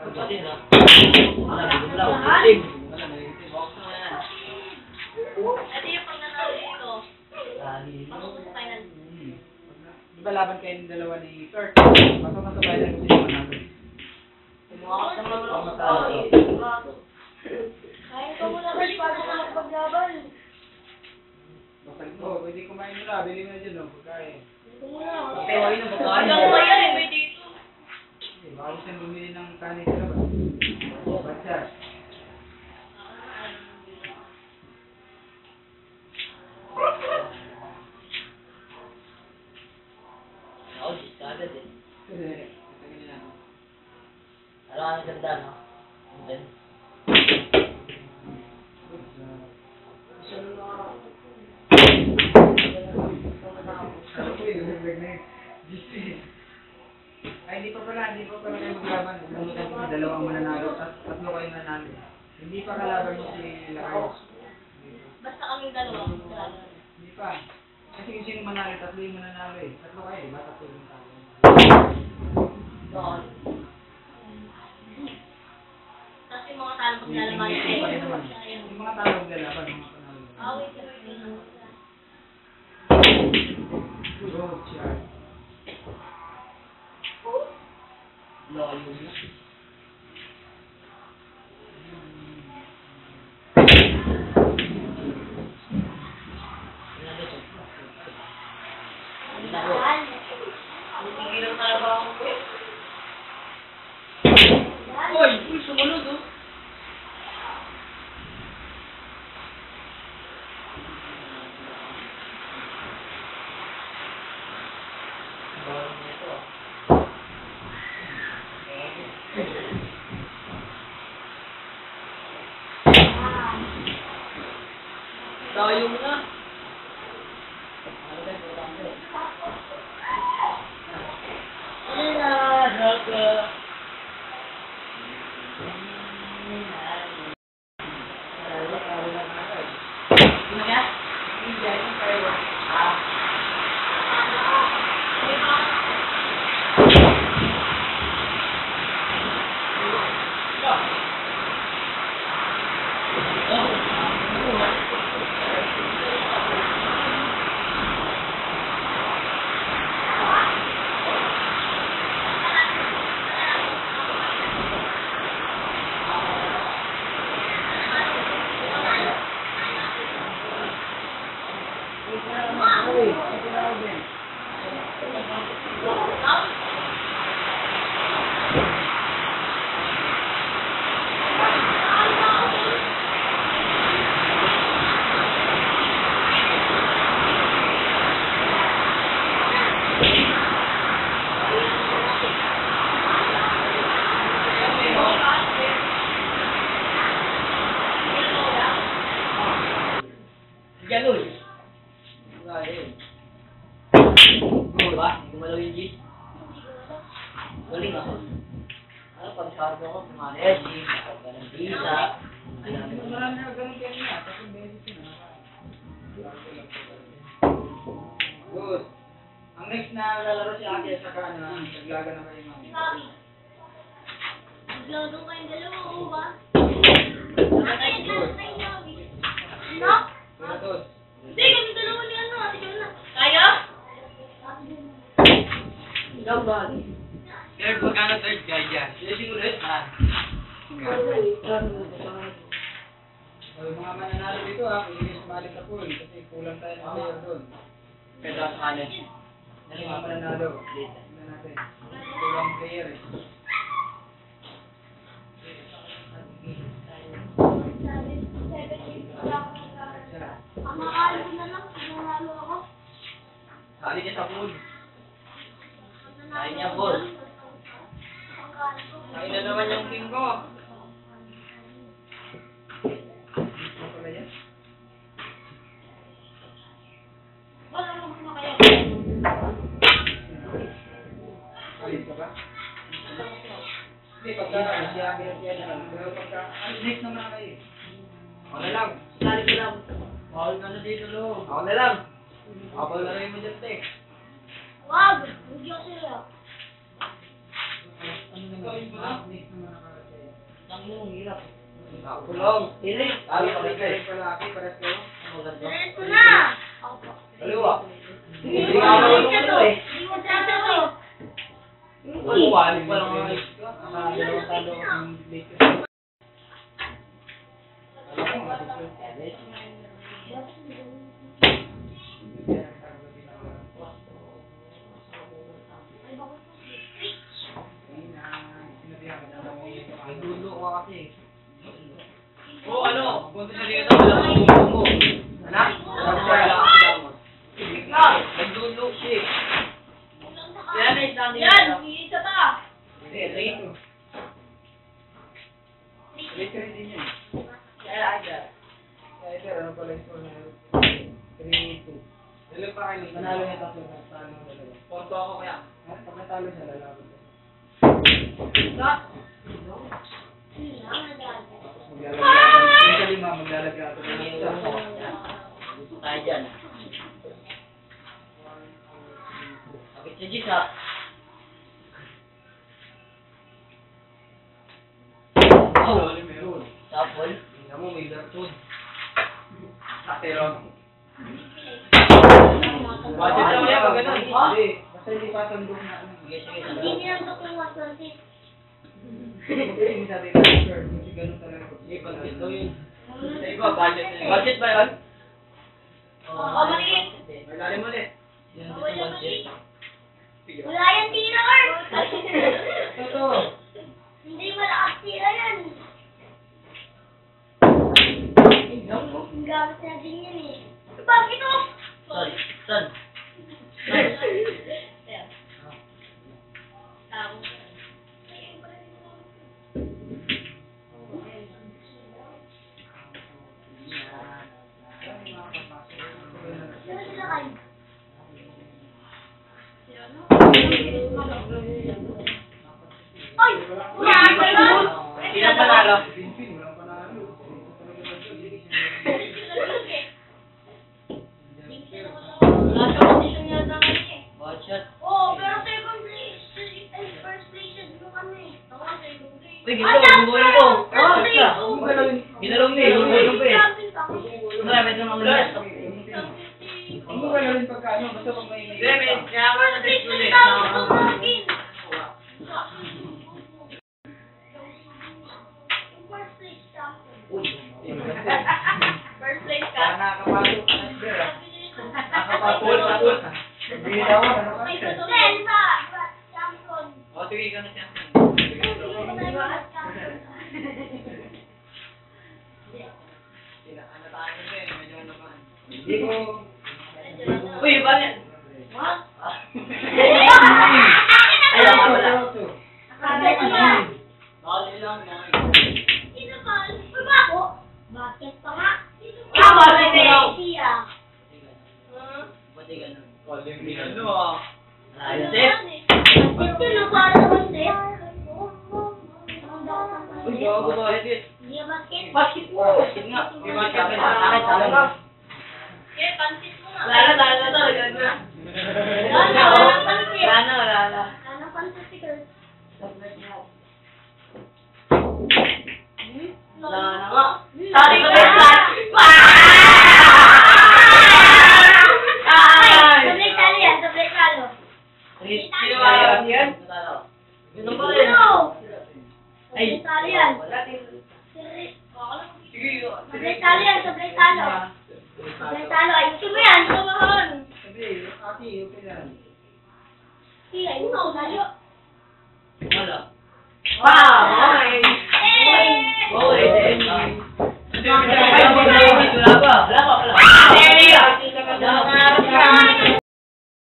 Pagdating na. Wala, itim. Wala, itim. Box na yan. Ito yung pag nanalo dito. Pasok sa final. Di ba laban kayo ng dalawa ni Kurt? Pasok na sa final kung sino manalo. Tumakas naman ako sa Matalo. Kain ka muna kasi bago ka magpaglaban. Basag mo, pwede kumain nila. Bili mo na dyan, no? Pagkain. Ito muna. Pagkain na pagkain. Hanggang ba yan eh, may dito. Baka gusto nang bumili ng kanin sa labas. Batsa. Ako, discarded eh. Ito ganyan. Ano ang ganda, no? And then, Ay, hindi pa pala kayo maglaban. Dalawang mananalo, tatlo kayo nanalo. Hindi pa kalaban mo si Lacroix. Basta kaming dalawa. Hindi pa. Kasi yung sino manalo, tatlo yung mananalo eh. Tatlo kayo, di ba? Tatlo yung tao. Doon. Tapos yung mga talo pag lalaban Yung mga tao maglalaban, mga panalo. wait lang. Good shot. layo na. Tigilan talaga ako. Uy, sumunod oh. Bawal na ito ah. Tayo mo na. Ano tayo po lang eh. Ganun. Diba? Hindi gumalaw yung G. Galing ako. Ano, pag-sardo ko, pumalit, G, pag-ganang bisa. Marami na ganun kayo niya. Tapos beses yun. Good. Ang next na lalaro si Ate sa kanan, naglaga na kayo mga. Maglaro kayong dalawa, o ba? Good. No? Pinatos. Hindi, kami dalawa ni ano, ate John na. Kaya? Ikaw ba? Third, magkano third guy dyan? Sinising ulit? Yung mga mananalo dito ha, pwede kayo sumali sa pool kasi kulang tayo ng player doon. Pwede ako sa kanin. Yung mga mananalo. Tignan natin. Kulang player eh. Ang makalo na lang, nanalo ako. Sali niya sa pool. Sali niya pool. Sali na naman yung team ko. Ano pala yan? Wala mo na kaya. Alis ka ba? Hindi, pagka siya na lang. Pero pagka, next naman kayo. Ako na lang. Sali ko lang. Bawal ka na dito, Lo. Ako na lang. Ako na rin mo dyan, Tek. Wag! Hindi ako sila. Ano naman? Next naman na kayo. Ang mo, hirap. Kulong. Hindi. Ayaw ka rin palaki, pares kayo. Maganda. Diretso na! Dalawa. Hindi ka marunong ito eh. Hindi mo dito. Ano, wali pa lang mga ayos ka. Dalawang talo ang late ka. Alam ko, matipid. May dulo ka kasi. Oo, ano? Punta siya dito. Wala kang gusto mo. Anak? Hindi ka. May dulo siya eh. Kaya na isang Yan! Isa pa! Hindi, late. Late ka rin din yun. Kaya aga. Kaya sir, ano pala yung score na yun? 3-2. Dalawa pa kayo. Manalo niya tatlo na. Talo ng dalawa. Ponto ako kaya. Pag natalo siya, lalaban siya. Cut! Tapos maglalagyan. Yung kalima, maglalagyan. Tayo dyan. Bakit siya Gis ha? Oh! Tapol. Tingnan mo, may dartod. Pero, budget lang yan, pag ganun. Hindi, basta hindi pa tandok na ano. Sige, sige. Hindi nilang tutuwa sa tip. Hindi sabi ka, sir, kasi ganun talaga. Sige, pag ito yun. Sa iba, budget na yun. Budget ba yun? Oo, maliit. May lalim ulit. Yan dito budget. Wala yan tira, Art! Ito. Hindi malakas tira yan. Ang gamit natin yan eh. Bakit ito? Son, son. Ayan. Tama. Sino sila kayo? Ay! Wala ka lang! Ilang panalo? Pinpin, walang panalo. Wala siya condition yata ngayon eh. Budget. Oo, pero second place. First place yun yung ano eh. Ako second place. Uy, ginagawa, gumulong ko. First place. Ginalong niya, gumulong ko eh. Marami nang ang lahat. Ang buka na rin pagkano, basta pag may Hindi, may kaya nga na First ulit. place. Uy. First place ka. Para nakakapasok ka na sir. Nakapasok. Hindi na ako, ano ka May sir? susunod sa champion. O, sige ka na siya. Ano tayo na eh, medyo naman. Hindi ko... Uy, bakit? What? Ayaw ka pala. Bakit yan? Bakit lang na. Sino ba? Uy, bako? Bakit pa nga? Ah, bakit eh? Siya. Buti ganun. Ano ah? Ayos eh. Ito na para sa basket. Uy, gawa ko ba? Hindi basket. Basket mo. Basket nga. Di ba, Bakit? bakit? Bakit? Bakit? Eh, pansit mo nga. Wala na talaga na. Wala na pansit. Wala na. Wala na pansit si Kurt. Wala na nga. Sorry ko ba? Sabay talo yan, sabay talo. Sino ba yan? Yun ang ba rin? Sabay talo yan. Sige, Sabay talo yan, sabay talo. Sabay talo, ayusin mo yan. Tumahan. sabi, ate, okay lang. Sige, ayun mo, tayo. Wala. Wow! Okay. Eh! Okay.